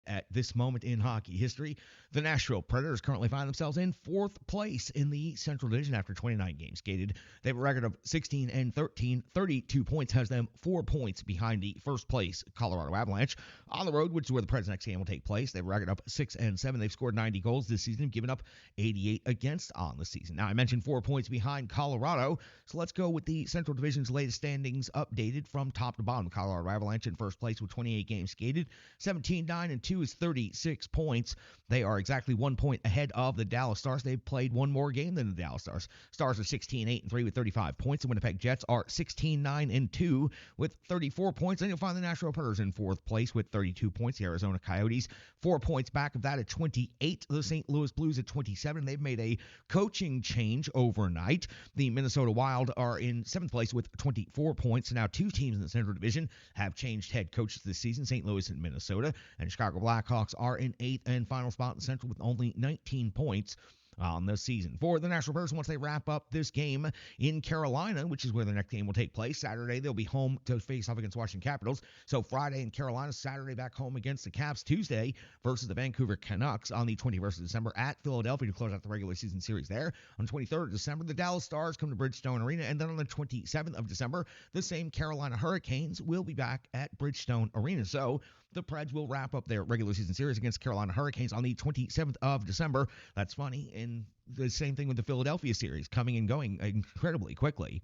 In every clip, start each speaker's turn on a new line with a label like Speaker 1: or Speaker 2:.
Speaker 1: at this moment in hockey history. The Nashville Predators currently find themselves in 4th place in the Central Division after 29 games skated. They have a record of 16-13. 32 points has them 4 points behind the first place Colorado Avalanche. On the road, which is where the Preds' next game will take place, they have a record of 6-7. They've scored 90 goals this season, given up 88 against on the season. Now, I mentioned 4 points behind Colorado, so let's go with the Central Division's latest standings updated from top to bottom. The Colorado Avalanche in first place with 28 games skated. 17-9-2 is 36 points. They are exactly 1 point ahead of the Dallas Stars. They've played one more game than the Dallas Stars. Stars are 16-8-3 with 35 points. The Winnipeg Jets are 16-9-2 with 34 points. And you'll find the Nashville Predators in 4th place with 32 points. The Arizona Coyotes 4 points back of that at 28. The St. Louis Blues at 27. They've made a coaching change overnight. The Minnesota Wild are in 7th place with 24 points. Now 2 teams in the Central Division have changed head coaches this season, St. Louis and Minnesota. And Chicago Blackhawks are in 8th and final spot in the Central with only 19 points on the season. For the Nashville Predators, once they wrap up this game in Carolina, which is where the next game will take place, Saturday they'll be home to face off against Washington Capitals. So Friday in Carolina, Saturday back home against the Caps, Tuesday versus the Vancouver Canucks on the 21st of December at Philadelphia to close out the regular season series there. On the 23rd of December, the Dallas Stars come to Bridgestone Arena, and then on the 27th of December, the same Carolina Hurricanes will be back at Bridgestone Arena. So the Preds will wrap up their regular season series against Carolina Hurricanes on the 27th of December. That's funny. And the same thing with the Philadelphia series, coming and going incredibly quickly.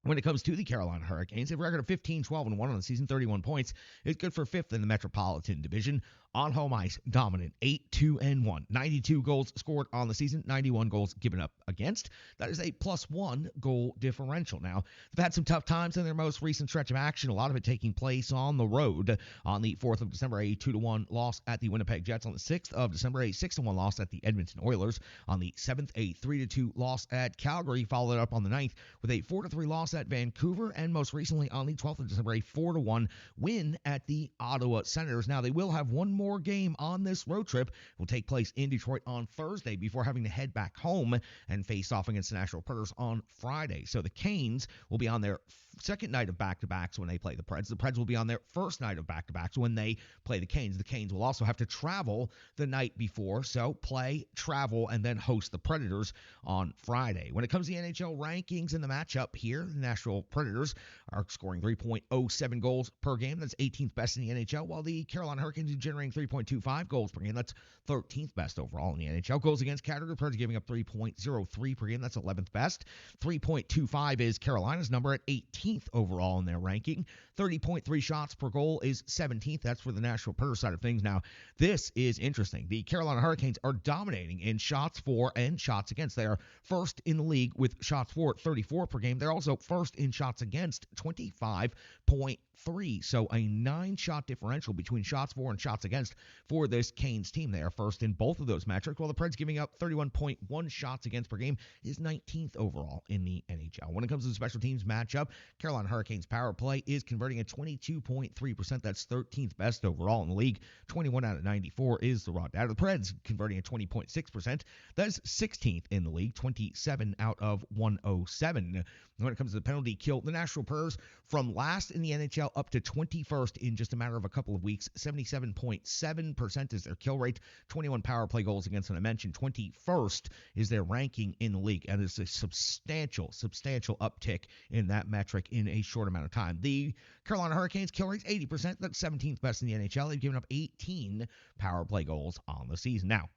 Speaker 1: When it comes to the Carolina Hurricanes, they have a record of 15-12-1 on the season, 31 points. It's good for 5th in the Metropolitan Division. On home ice, dominant, 8-2-1. 92 goals scored on the season, 91 goals given up against. That is a +1 goal differential. Now, they've had some tough times in their most recent stretch of action, a lot of it taking place on the road. On the 4th of December, a 2-1 loss at the Winnipeg Jets. On the 6th of December, a 6-1 loss at the Edmonton Oilers. On the 7th, a 3-2 loss at Calgary, followed up on the 9th with a 4-3 loss at Vancouver, and most recently on the 12th of December, a 4-1 win at the Ottawa Senators. Now, they will have one more game on this road trip. It will take place in Detroit on Thursday before having to head back home and face off against the Nashville Predators on Friday. So the Canes will be on their second night of back-to-backs when they play the Preds. The Preds will be on their first night of back-to-backs when they play the Canes. The Canes will also have to travel the night before, so play, travel, and then host the Predators on Friday. When it comes to the NHL rankings in the matchup here, the Nashville Predators are scoring 3.07 goals per game. That's 18th best in the NHL, while the Carolina Hurricanes are generating 3.25 goals per game. That's 13th best overall in the NHL. Goals against category, the Preds giving up 3.03 per game. That's 11th best. 3.25 is Carolina's number at 18th overall in their ranking. 30.3 shots per goal is 17th. That's for the Nashville Predators side of things. Now, this is interesting. The Carolina Hurricanes are dominating in shots for and shots against. They are first in the league with shots for 34 per game. They're also first in shots against, 25.3. So a 9-shot differential between shots for and shots against for this Canes team. They are first in both of those metrics, while the Preds giving up 31.1 shots against per game is 19th overall in the NHL. When it comes to the special teams matchup, Carolina Hurricanes power play is converting at 22.3%. That's 13th best overall in the league. 21 out of 94 is the raw data. The Preds converting at 20.6%. That is 16th in the league. 27 out of 107. When it comes to the penalty kill, the Nashville Predators from last in the NHL up to 21st in just a matter of a couple of weeks. 77.7% is their kill rate. 21 power play goals against, and I mentioned 21st is their ranking in the league, and it's a substantial uptick in that metric in a short amount of time. The Carolina Hurricanes kill rate's 80%. That's 17th best in the NHL. They've given up 18 power play goals on the season. Now,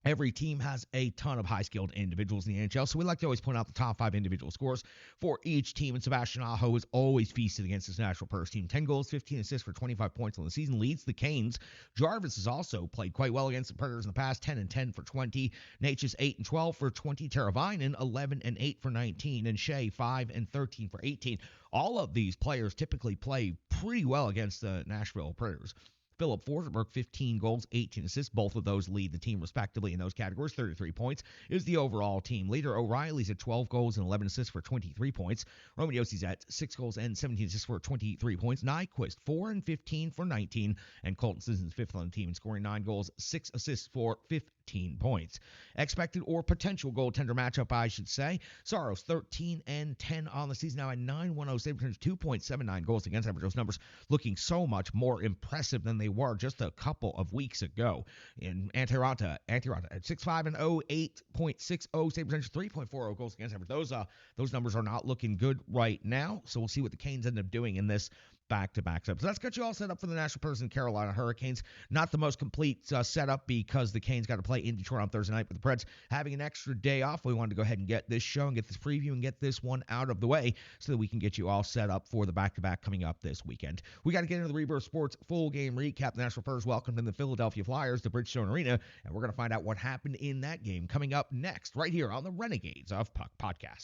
Speaker 1: every team has a ton of high-skilled individuals in the NHL, so we like to always point out the top 5 individual scores for each team. And Sebastian Aho has always feasted against this Nashville Predators team. 10 goals, 15 assists for 25 points on the season. Leads the Canes. Jarvis has also played quite well against the Predators in the past. 10-10 for 20. Natchez 8-12 for 20. Teravainen 11-8 for 19. And Shea 5-13 for 18. All of these players typically play pretty well against the Nashville Predators. Philip Forsberg, 15 goals, 18 assists. Both of those lead the team respectively in those categories. 33 points is the overall team leader. O'Reilly's at 12 goals and 11 assists for 23 points. Roman Yossi's at 6 goals and 17 assists for 23 points. Nyquist, 4-15 for 19. And Colton Sisson's 5th on the team, scoring 9 goals, 6 assists for 15 points. Expected or potential goaltender matchup, I should say. Saros, 13-10 on the season. Now at 9.10 save percentage, 2.79 goals against average. Those numbers looking so much more impressive than they they were just a couple of weeks ago. In Antiranta at 6-5 and 0, 8.60 save percentage, 3.40 goals against average. Those numbers are not looking good right now. So we'll see what the Canes end up doing in this back-to-back setup. So that's got you all set up for the Nashville Predators and Carolina Hurricanes. Not the most complete setup because the Canes got to play in Detroit on Thursday night, but the Preds having an extra day off. We wanted to go ahead and get this show and get this preview and get this one out of the way so that we can get you all set up for the back-to-back coming up this weekend. We got to get into the Rebirth Sports full game recap. The Nashville Predators welcomed in the Philadelphia Flyers to Bridgestone Arena, and we're going to find out what happened in that game coming up next right here on the Renegades of Puck Podcast.